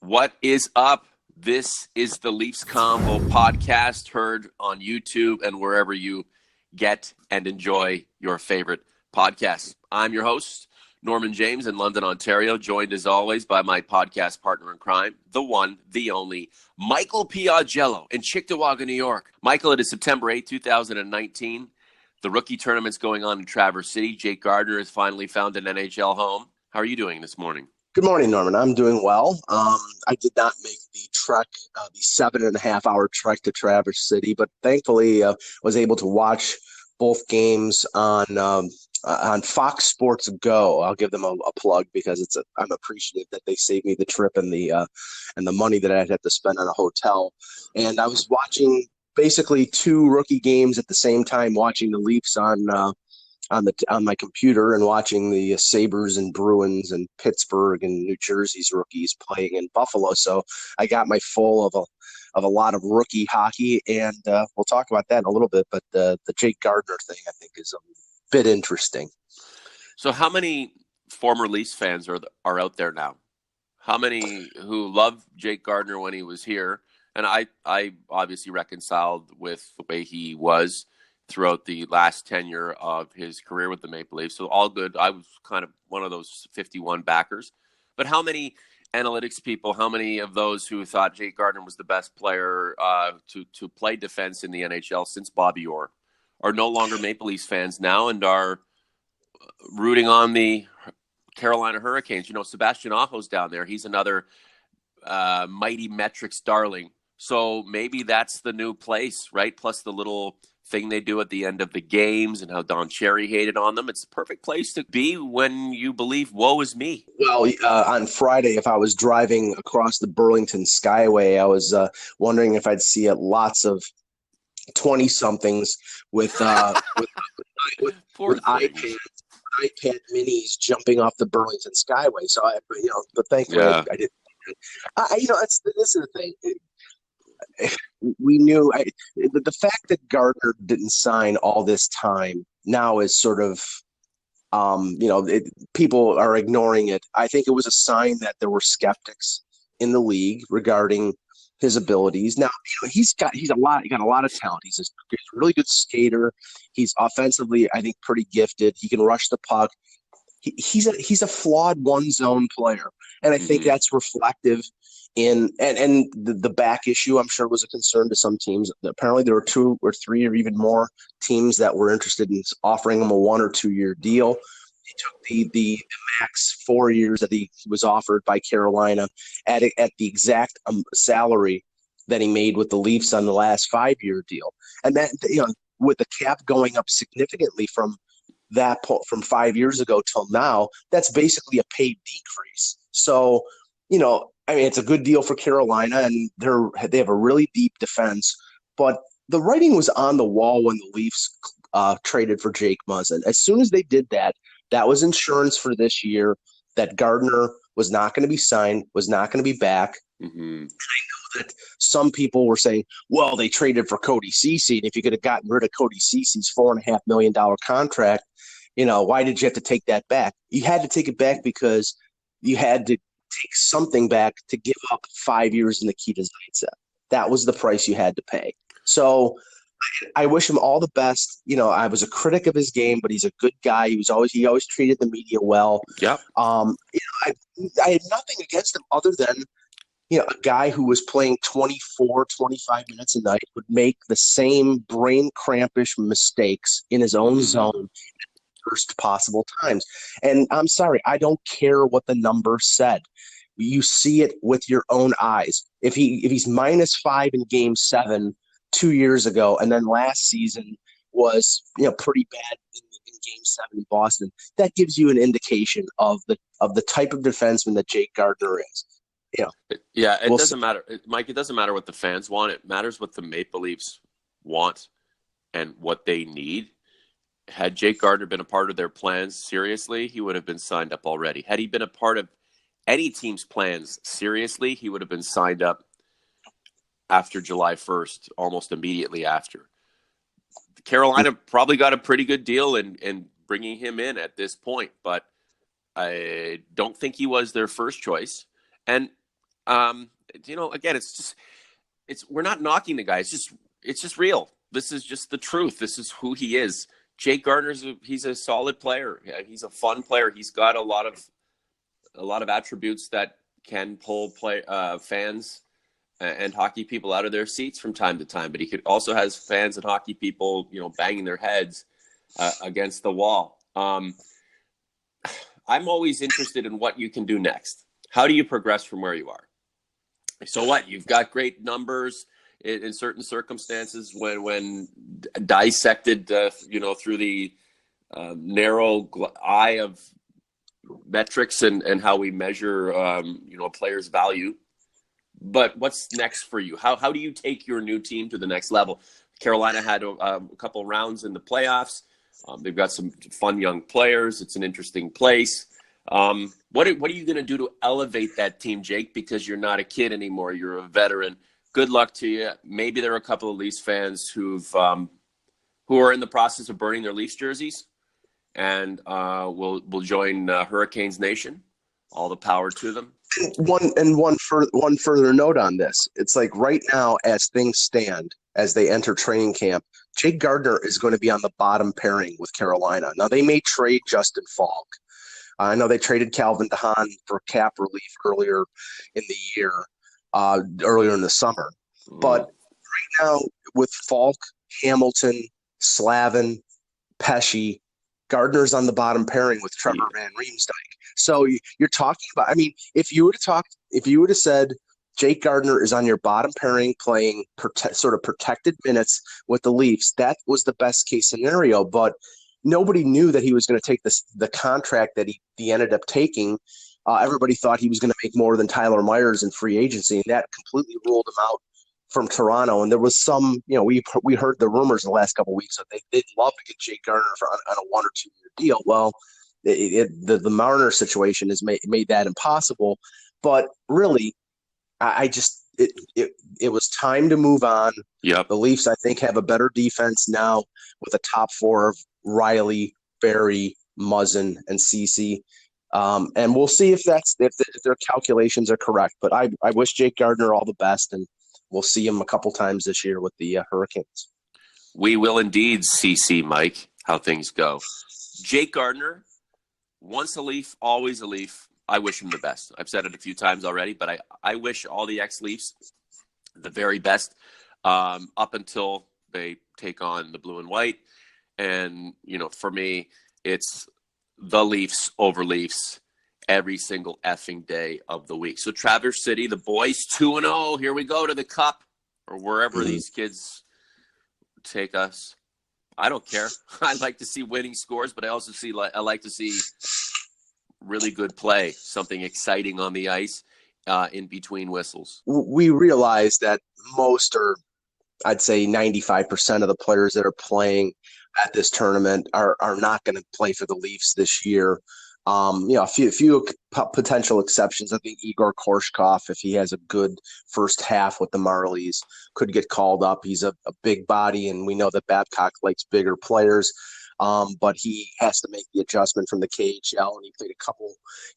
What is up? This is the Leafs Convo podcast, heard on YouTube and wherever you get and enjoy your favorite podcasts. I'm your host, Norman James in London, Ontario, joined as always by my podcast partner in crime, the one, the only, Michael Piaggello in Cheektowaga, New York. Michael, it is September 8, 2019. The rookie tournament's going on in Traverse City. Jake Gardiner has finally found an NHL home. How are you doing this morning? Good morning, Norman. I'm doing well. I did not make the trek, the 7.5 hour trek to Traverse City, but thankfully was able to watch both games on Fox Sports Go. I'll give them a plug because I'm appreciative that they saved me the trip and the money that I'd have to spend on a hotel. And I was watching basically two rookie games at the same time, watching the Leafs on my computer and watching the Sabres and Bruins and Pittsburgh and New Jersey's rookies playing in Buffalo. So I got my full of a lot of rookie hockey, and we'll talk about that in a little bit. But the Jake Gardiner thing, I think, is a bit interesting. So how many former Leafs fans are out there now? How many who loved Jake Gardiner when he was here? And I obviously reconciled with the way he was throughout the last tenure of his career with the Maple Leafs. So all good. I was kind of one of those 51 backers. But how many analytics people, how many of those who thought Jake Gardiner was the best player to play defense in the NHL since Bobby Orr are no longer Maple Leafs fans now and are rooting on the Carolina Hurricanes? You know, Sebastian Aho's down there. He's another mighty metrics darling. So maybe that's the new place, right? Plus the little thing they do at the end of the games and how Don Cherry hated on them. It's the perfect place to be when you believe, woe is me. Well, on Friday, if I was driving across the Burlington Skyway, I was wondering if I'd see lots of 20-somethings with iPad minis jumping off the Burlington Skyway. So but thankfully I didn't. This is the thing. We knew the fact that Gardner didn't sign all this time now is sort of, people are ignoring it. I think it was a sign that there were skeptics in the league regarding his abilities. Now, he got a lot of talent. He's a really good skater. He's offensively, I think, pretty gifted. He can rush the puck. He's a flawed one zone player, and I think that's reflective in and the back issue. I'm sure was a concern to some teams. Apparently, there were 2 or 3 or even more teams that were interested in offering him a 1 or 2 year deal. He took the max 4 years that he was offered by Carolina at the exact salary that he made with the Leafs on the last 5-year deal, and that with the cap going up significantly from 5 years ago till now, that's basically a paid decrease. So, it's a good deal for Carolina, and they have a really deep defense. But the writing was on the wall when the Leafs traded for Jake Muzzin. As soon as they did that, that was insurance for this year that Gardiner was not going to be signed, was not going to be back. Mm-hmm. And I know that some people were saying, well, they traded for Cody Ceci, and if you could have gotten rid of Cody Ceci's $4.5 million contract, why did you have to take that back? You had to take it back because you had to take something back to give up 5 years in Nikita Zaitsev. That was the price you had to pay. So I wish him all the best. I was a critic of his game, but he's a good guy. He always treated the media well. Yeah. I had nothing against him other than, a guy who was playing 24, 25 minutes a night would make the same brain crampish mistakes in his own zone worst possible times. And I'm sorry, I don't care what the number said. You see it with your own eyes. If he's -5 in Game 7 2 years ago, and then last season was pretty bad in Game 7 in Boston, that gives you an indication of the type of defenseman that Jake Gardiner is. Yeah, it doesn't matter, Mike. It doesn't matter what the fans want. It matters what the Maple Leafs want and what they need. Had Jake Gardiner been a part of their plans seriously, he would have been signed up already. Had he been a part of any team's plans seriously, he would have been signed up after July 1st, almost immediately after. Carolina probably got a pretty good deal in bringing him in at this point, but I don't think he was their first choice. And Again, we're not knocking the guy. It's just real. This is just the truth. This is who he is. Jake Gardner's he's a solid player. He's a fun player. He's got a lot of attributes that can pull fans and hockey people out of their seats from time to time. But he also has fans and hockey people, banging their heads against the wall. I'm always interested in what you can do next. How do you progress from where you are? So what? You've got great numbers in certain circumstances when dissected, through the narrow eye of metrics and how we measure, a player's value. But what's next for you? How do you take your new team to the next level? Carolina had a couple of rounds in the playoffs. They've got some fun young players. It's an interesting place. What are you going to do to elevate that team, Jake? Because you're not a kid anymore. You're a veteran. Good luck to you. Maybe there are a couple of Leafs fans who are in the process of burning their Leafs jerseys, and will join Hurricanes Nation. All the power to them. One further note on this. It's like right now, as things stand, as they enter training camp, Jake Gardner is going to be on the bottom pairing with Carolina. Now, they may trade Justin Falk. I know they traded Calvin DeHaan for cap relief earlier in the year, earlier in the summer. But right now, with Falk, Hamilton, Slavin, Pesci, Gardner's on the bottom pairing with Trevor Van Riemsdyk. So you're talking about, if you would have said Jake Gardner is on your bottom pairing playing sort of protected minutes with the Leafs, that was the best case scenario. But nobody knew that he was going to take the contract that he ended up taking. Everybody thought he was going to make more than Tyler Myers in free agency, and that completely ruled him out from Toronto. And there was some, we heard the rumors the last couple of weeks that they'd love to get Jake Gardner on a 1 or 2 year deal. Well, the Marner situation has made that impossible. But really, it was time to move on. Yep. The Leafs, I think, have a better defense now with a top 4 of Riley, Barry, Muzzin, and Ceci. And we'll see if their calculations are correct. But I wish Jake Gardner all the best, and we'll see him a couple times this year with the Hurricanes. We will indeed see, Mike, how things go. Jake Gardner, once a Leaf, always a Leaf. I wish him the best. I've said it a few times already, but I wish all the ex-Leafs the very best up until they take on the blue and white. And, for me, it's the Leafs over Leafs every single effing day of the week. So Traverse City, the boys 2-0. Here we go to the Cup or wherever these kids take us. I don't care. I like to see winning scores, but I like to see really good play, something exciting on the ice in between whistles. We realize that most, or I'd say 95% of the players that are playing at this tournament are not going to play for the Leafs this year. A few potential exceptions. I think Igor Korshkov, if he has a good first half with the Marlies, could get called up. He's a big body, and we know that Babcock likes bigger players. But he has to make the adjustment from the KHL, and he played a couple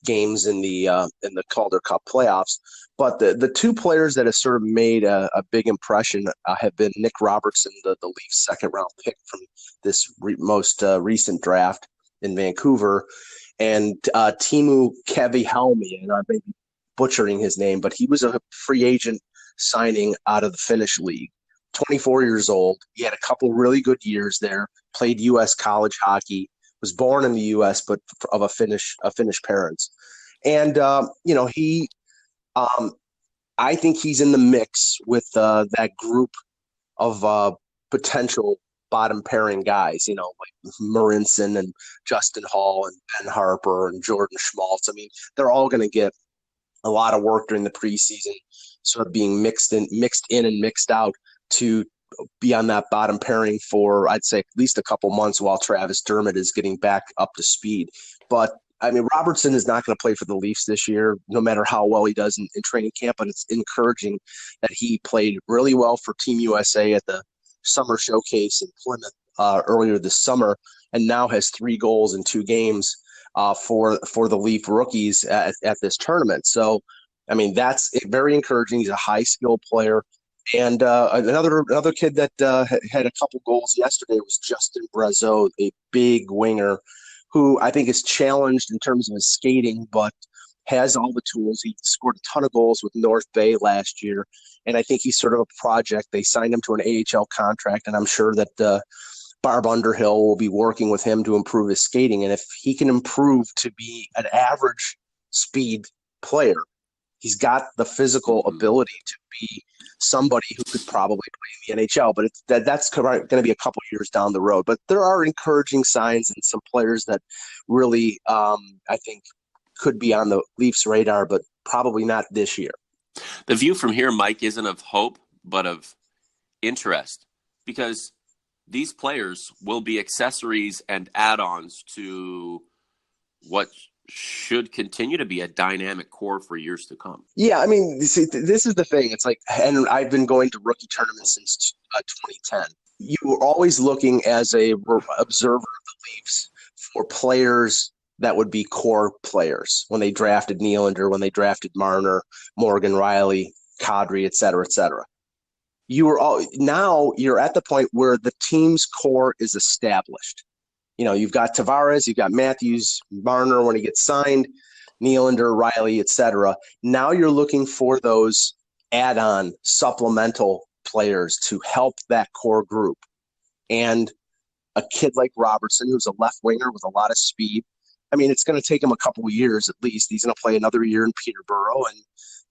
games in the Calder Cup playoffs. But the two players that have sort of made a big impression have been Nick Robertson, the Leafs second-round pick from this most recent draft in Vancouver, and Teemu Kävihelmi, and I may be butchering his name, but he was a free agent signing out of the Finnish league. 24 years old. He had a couple really good years there, played U.S. college hockey, was born in the U.S., but of a Finnish parents. And, I think he's in the mix with that group of potential bottom pairing guys, like Marinson and Justin Hall and Ben Harper and Jordan Schmaltz. They're all going to get a lot of work during the preseason, sort of being mixed in and mixed out to be on that bottom pairing for, I'd say, at least a couple months while Travis Dermott is getting back up to speed. But, Robertson is not going to play for the Leafs this year, no matter how well he does in training camp, but it's encouraging that he played really well for Team USA at the summer showcase in Plymouth earlier this summer, and now has 3 goals in 2 games for the Leaf rookies at this tournament. So I mean, that's very encouraging. He's a high skill player. And another kid that had a couple goals yesterday was Justin Brazeau, a big winger who I think is challenged in terms of his skating, but has all the tools. He scored a ton of goals with North Bay last year, and I think he's sort of a project. They signed him to an AHL contract, and I'm sure that Barb Underhill will be working with him to improve his skating. And if he can improve to be an average speed player, he's got the physical ability to be somebody who could probably play in the NHL, but that's going to be a couple years down the road. But there are encouraging signs and some players that really, I think, could be on the Leafs' radar, but probably not this year. The view from here, Mike, isn't of hope, but of interest, because these players will be accessories and add-ons to what should continue to be a dynamic core for years to come. Yeah, I mean, see, this is the thing. It's like, and I've been going to rookie tournaments since 2010. You were always looking as a observer of the Leafs for players that would be core players when they drafted Nylander, when they drafted Marner, Morgan Rielly, Kadri, et cetera, et cetera. Now you're at the point where the team's core is established. You know, you've got Tavares, you've got Matthews, Marner when he gets signed, Nylander, Rielly, et cetera. Now you're looking for those add-on supplemental players to help that core group. And a kid like Robertson, who's a left winger with a lot of speed, I mean, it's going to take him a couple of years at least. He's going to play another year in Peterborough and,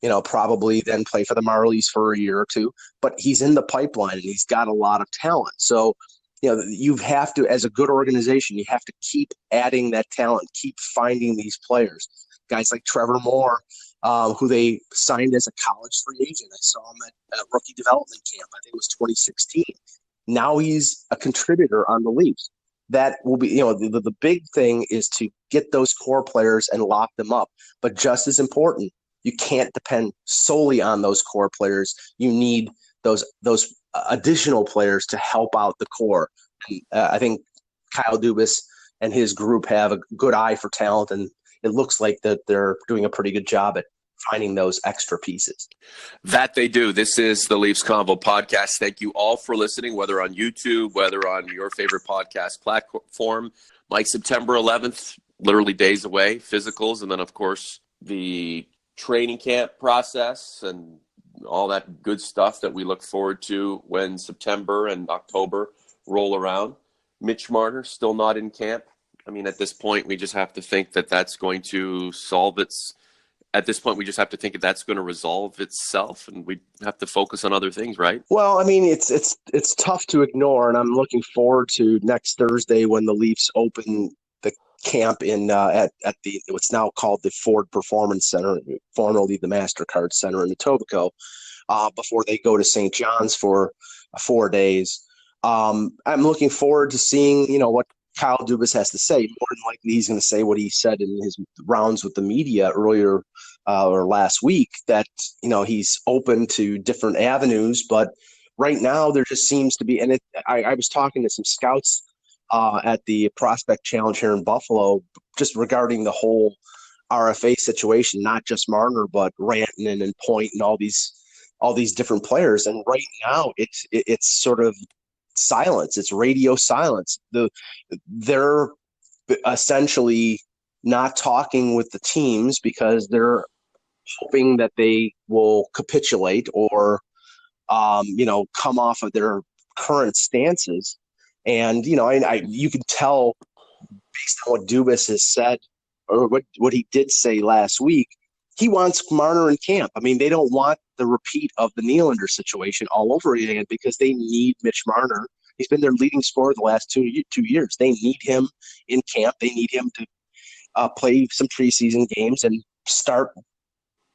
you know, probably then play for the Marlies for a year or two. But he's in the pipeline and he's got a lot of talent. So, you know, you have to, as a good organization, you have to keep adding that talent, keep finding these players. Guys like Trevor Moore, who they signed as a college free agent. I saw him at rookie development camp. I think it was 2016. Now he's a contributor on the Leafs. That will be, you know, the big thing is to get those core players and lock them up. But just as important, you can't depend solely on those core players. You need those additional players to help out the core. And, I think Kyle Dubas and his group have a good eye for talent, and it looks like that they're doing a pretty good job at finding those extra pieces. That they do. This is the Leafs Convo podcast. Thank you all for listening, whether on YouTube, whether on your favorite podcast platform. Mike, September 11th, literally days away, physicals, and then, of course, the training camp process and all that good stuff that we look forward to when September and October roll around. Mitch Marner still not in camp. I mean, at this point, we just have to think that that's going to solve its – at this point, we just have to think that that's going to resolve itself, and we have to focus on other things, right? Well, I mean, it's tough to ignore, and I'm looking forward to next Thursday when the Leafs open the camp in at the what's now called the Ford Performance Center, formerly the MasterCard Center in Etobicoke, before they go to St. John's for 4 days. I'm looking forward to seeing, you know, what Kyle Dubas has to say. More than likely, he's going to say what he said in his rounds with the media earlier or last week, that, you know, he's open to different avenues. But right now, there just seems to be, and I was talking to some scouts at the Prospect Challenge here in Buffalo, just regarding the whole RFA situation, not just Marner, but Rantanen and Point and all these different players. And right now, it's sort of silence. It's radio silence. They're essentially not talking with the teams because they're hoping that they will capitulate or, you know, come off of their current stances. And, you know, you can tell based on what Dubas has said or what he did say last week, he wants Marner in camp. I mean, they don't want the repeat of the Nylander situation all over again because they need Mitch Marner. He's been their leading scorer the last two years. They need him in camp. They need him to play some preseason games and start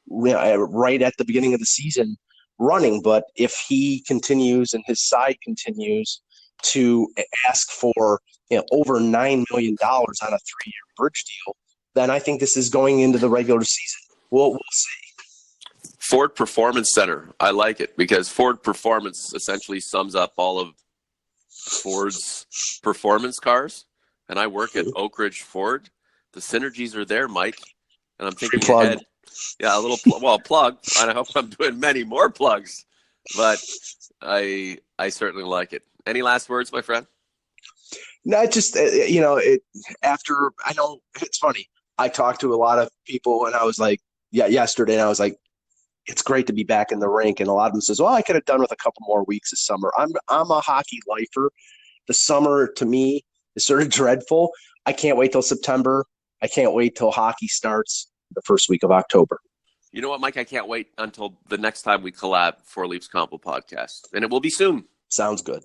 right at the beginning of the season running. But if he continues and his side continues to ask for, you know, over $9 million on a 3-year bridge deal, then I think this is going into the regular season. We'll see. Ford Performance Center. I like it because Ford Performance essentially sums up all of Ford's performance cars. And I work at Oak Ridge Ford. The synergies are there, Mike. And I'm thinking ahead Yeah, a little plug. And I hope I'm doing many more plugs, but I certainly like it. Any last words, my friend? Not just after I know it's funny. I talked to a lot of people, and I was like, yeah, yesterday, and I was like, it's great to be back in the rink. And a lot of them says, well, I could have done with a couple more weeks of summer. I'm a hockey lifer. The summer to me is sort of dreadful. I can't wait till September. I can't wait till hockey starts the first week of October. You know what, Mike? I can't wait until the next time we collab for Leafs Combo podcast, and it will be soon. Sounds good.